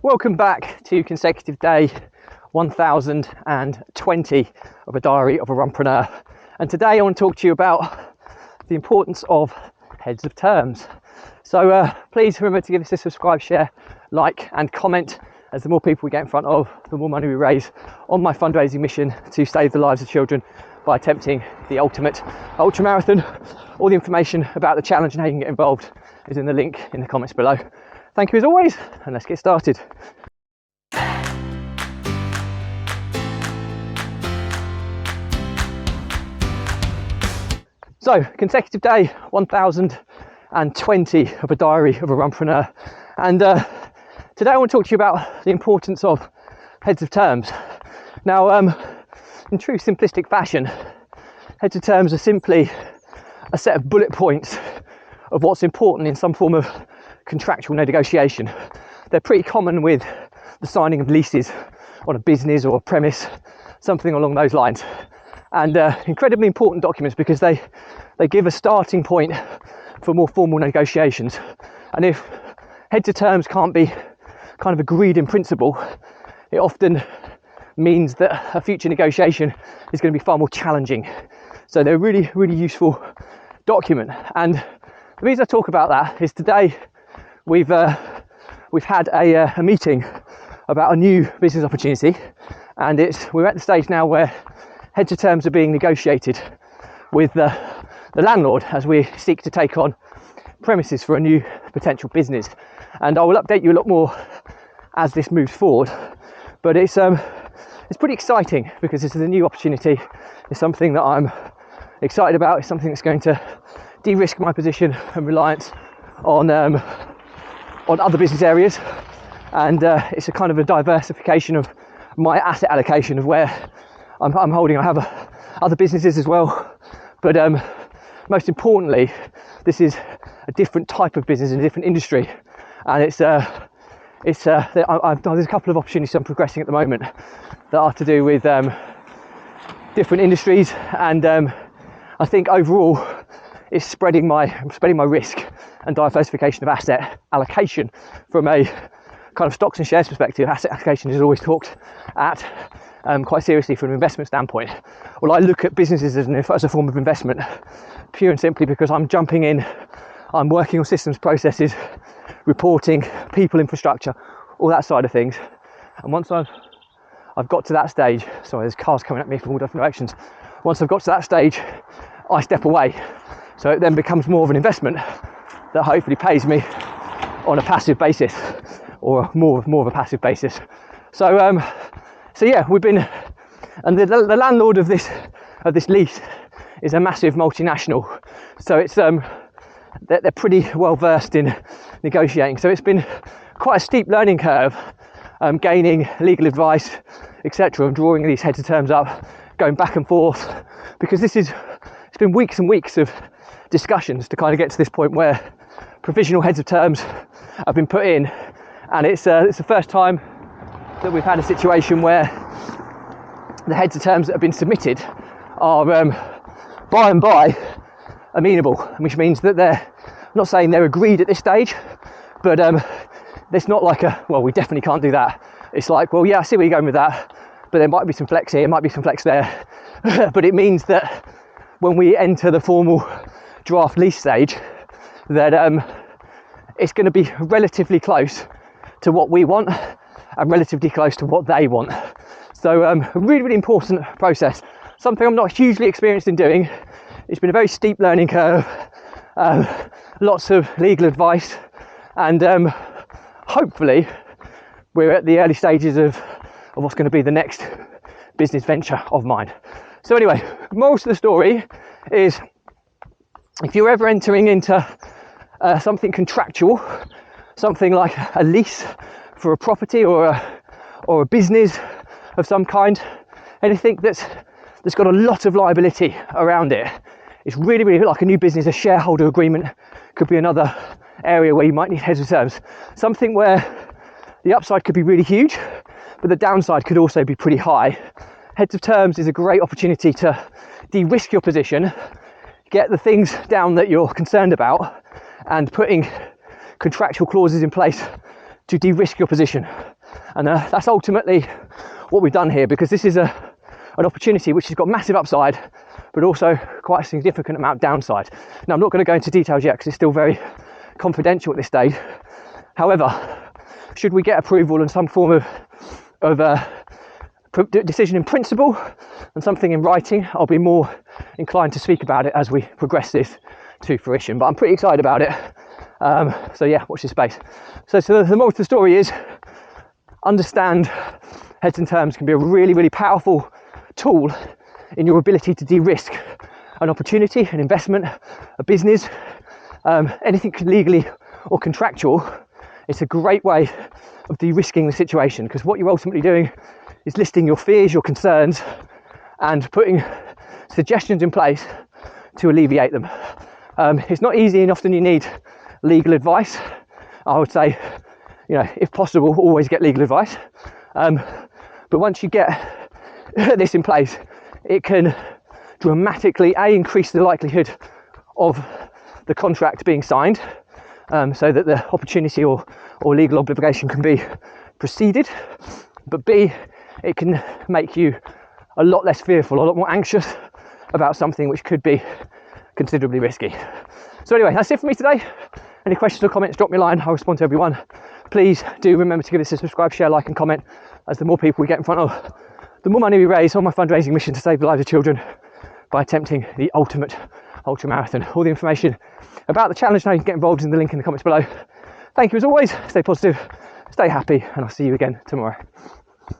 Welcome back to consecutive day 1020 of a diary of a runpreneur. And today I want to talk to you about the importance of heads of terms. So please remember to give this a subscribe, share, like and comment, as the more people we get in front of, the more money we raise on my fundraising mission to save the lives of children by attempting the ultimate ultra marathon. All the information about the challenge and how you can get involved is in the link in the comments below. Thank you as always, and let's get started. So, consecutive day 1020 of a diary of a runpreneur, and today I want to talk to you about the importance of heads of terms. Now, in true simplistic fashion, heads of terms are simply a set of bullet points of what's important in some form of contractual negotiation. They're pretty common with the signing of leases on a business or a premise, something along those lines, and incredibly important documents because they give a starting point for more formal negotiations. And if heads of terms can't be kind of agreed in principle, it often means that a future negotiation is going to be far more challenging. So they're a really, really useful document. And the reason I talk about that is today we've had a meeting about a new business opportunity, and we're at the stage now where heads of terms are being negotiated with the landlord as we seek to take on premises for a new potential business. And I will update you a lot more as this moves forward, but it's pretty exciting because this is a new opportunity. It's something that I'm excited about. It's something that's going to de-risk my position and reliance on other business areas, and it's a kind of a diversification of my asset allocation of where I'm holding. I have other businesses as well, but most importantly, this is a different type of business in a different industry, and there's a couple of opportunities I'm progressing at the moment that are to do with different industries, and I think overall it's spreading my risk and diversification of asset allocation. From a kind of stocks and shares perspective, asset allocation is always talked at quite seriously from an investment standpoint. Well, I look at businesses as a form of investment, pure and simply because I'm jumping in, I'm working on systems, processes, reporting, people, infrastructure, all that side of things. And once I've got to that stage, sorry, there's cars coming at me from all different directions. Once I've got to that stage, I step away. So it then becomes more of an investment that hopefully pays me on a passive basis, or more of a passive basis. So yeah, we've been, and the landlord of this lease is a massive multinational. So it's they're pretty well versed in negotiating. So it's been quite a steep learning curve, gaining legal advice, etc., and drawing these heads of terms up, going back and forth, because it's been weeks and weeks of discussions to kind of get to this point where provisional heads of terms have been put in, and it's the first time that we've had a situation where the heads of terms that have been submitted are by and by amenable, which means that I'm not saying they're agreed at this stage, but it's not like well, we definitely can't do that. It's like, well, yeah, I see where you're going with that, but there might be some flex here, might be some flex there. But it means that when we enter the formal draft lease stage, that it's going to be relatively close to what we want and relatively close to what they want. So a really, really important process, something I'm not hugely experienced in doing. It's been a very steep learning curve, lots of legal advice, and hopefully we're at the early stages of what's going to be the next business venture of mine. So anyway, most of the story is, if you're ever entering into something contractual, something like a lease for a property or a business of some kind, anything that's got a lot of liability around it, it's really, really like a new business. A shareholder agreement could be another area where you might need heads of terms. Something where the upside could be really huge, but the downside could also be pretty high. Heads of terms is a great opportunity to de-risk your position, get the things down that you're concerned about, and putting contractual clauses in place to de-risk your position. And that's ultimately what we've done here, because this is an opportunity which has got massive upside, but also quite a significant amount of downside. Now, I'm not going to go into details yet because it's still very confidential at this stage. However, should we get approval and some form of decision in principle and something in writing, I'll be more inclined to speak about it as we progress this to fruition. But I'm pretty excited about it. So yeah, watch this space. So the moral of the story is, understand heads and terms can be a really, really powerful tool in your ability to de-risk an opportunity, an investment, a business, anything legally or contractual. It's a great way of de-risking the situation, because what you're ultimately doing is listing your fears, your concerns, and putting suggestions in place to alleviate them. It's not easy, and often you need legal advice. I would say, if possible, always get legal advice. But once you get this in place, it can dramatically increase the likelihood of the contract being signed, so that the opportunity or legal obligation can be proceeded. But B, it can make you a lot less fearful, a lot more anxious about something which could be considerably risky. So anyway, that's it for me today. Any questions or comments, drop me a line. I'll respond to everyone. Please do remember to give this a subscribe, share, like and comment, as the more people we get in front of, the more money we raise on my fundraising mission to save the lives of children by attempting the ultimate ultra marathon. All the information about the challenge now you can get involved in the link in the comments below. Thank you as always. Stay positive, stay happy, and I'll see you again tomorrow.